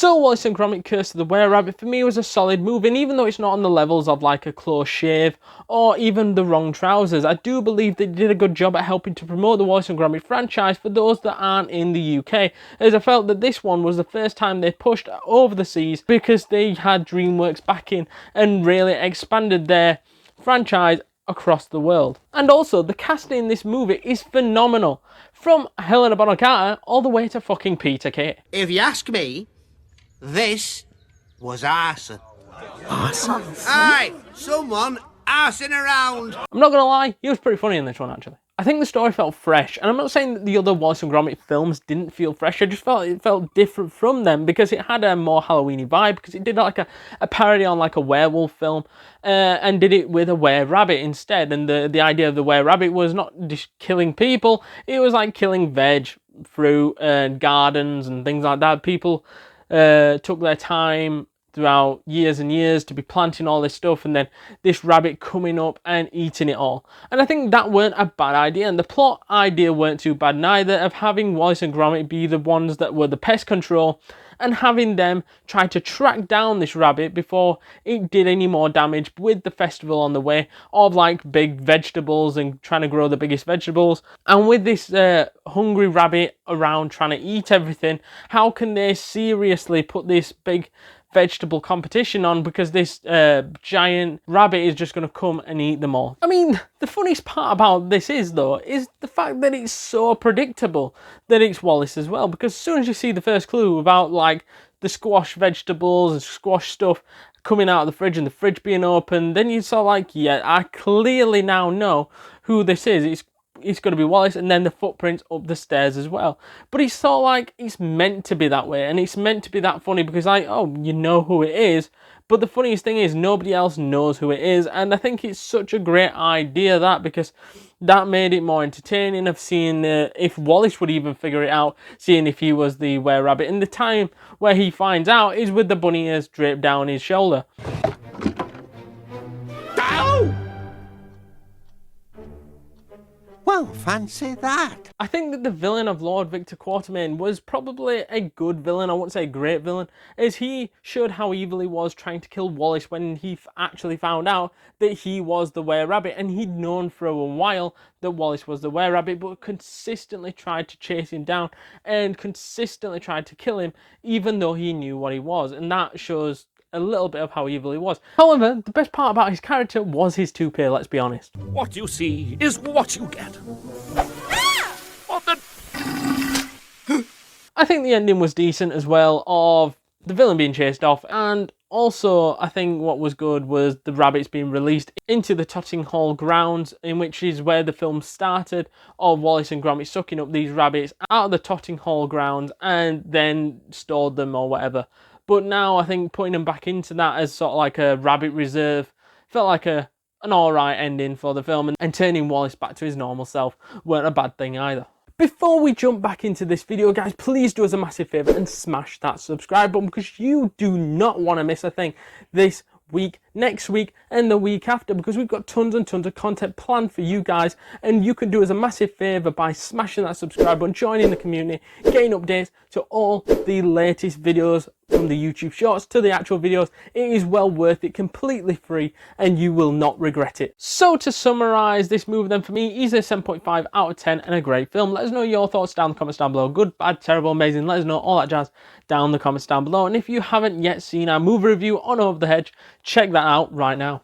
So Wallace and Gromit Curse of the Were-Rabbit for me was a solid movie, and even though it's not on the levels of like A Close Shave or even The Wrong Trousers, I do believe they did a good job at helping to promote the Wallace and Gromit franchise for those that aren't in the UK, as I felt that this one was the first time they pushed over the seas because they had DreamWorks backing and really expanded their franchise across the world. And also, the casting in this movie is phenomenal. From Helena Bonham Carter all the way to fucking Peter Kay. If you ask me, this was arson. Arson? Aye, someone arsing around. I'm not gonna lie, he was pretty funny in this one actually. I think the story felt fresh, and I'm not saying that the other Wallace and Gromit films didn't feel fresh, I just felt it felt different from them because it had a more Halloween-y vibe, because it did like a parody on like a werewolf film, and did it with a were-rabbit instead, and the idea of the were-rabbit was not just killing people, it was like killing veg, fruit, and gardens and things like that. People took their time throughout years and years to be planting all this stuff, and then this rabbit coming up and eating it all. And I think that weren't a bad idea, and the plot idea weren't too bad neither, of having Wallace and Gromit be the ones that were the pest control and having them try to track down this rabbit before it did any more damage, with the festival on the way of like big vegetables and trying to grow the biggest vegetables. And with this hungry rabbit around trying to eat everything, how can they seriously put this big vegetable competition on, because this giant rabbit is just going to come and eat them all. I mean, the funniest part about this is though, is the fact that it's so predictable that it's Wallace as well, because as soon as you see the first clue about like the squash vegetables and squash stuff coming out of the fridge and the fridge being open, then you're sort of like, yeah, I clearly now know who this is. It's going to be Wallace, and then the footprints up the stairs as well. But it's sort of like, it's meant to be that way, and it's meant to be that funny, because like, oh, you know who it is, but the funniest thing is nobody else knows who it is, and I think it's such a great idea, that, because that made it more entertaining of seeing if Wallace would even figure it out, seeing if he was the were-rabbit, and the time where he finds out is with the bunny ears draped down his shoulder. Well, fancy that. I think that the villain of Lord Victor Quartermain was probably a good villain, I wouldn't say a great villain, as he showed how evil he was trying to kill Wallace when he actually found out that he was the were-rabbit, and he'd known for a while that Wallace was the were-rabbit, but consistently tried to chase him down and consistently tried to kill him, even though he knew what he was, and that shows a little bit of how evil he was. However, the best part about his character was his toupee, let's be honest. What you see is what you get. What the... I think the ending was decent as well, of the villain being chased off, and also I think what was good was the rabbits being released into the Totting Hall grounds, in which is where the film started, of Wallace and Gromit sucking up these rabbits out of the Totting Hall grounds and then stored them or whatever. But now I think putting them back into that as sort of like a rabbit reserve felt like an alright ending for the film, and turning Wallace back to his normal self weren't a bad thing either. Before we jump back into this video, guys, please do us a massive favour and smash that subscribe button, because you do not want to miss a thing this week, next week, and the week after, because we've got tons and tons of content planned for you guys, and you can do us a massive favour by smashing that subscribe button, joining the community, getting updates to all the latest videos, from the YouTube shorts to the actual videos. It is well worth it, completely free, and you will not regret it. So to summarise this movie then, for me, is a 7.5 out of 10 and a great film. Let us know your thoughts down in the comments down below. Good, bad, terrible, amazing. Let us know all that jazz down in the comments down below. And if you haven't yet seen our movie review on Over the Hedge, check that out right now.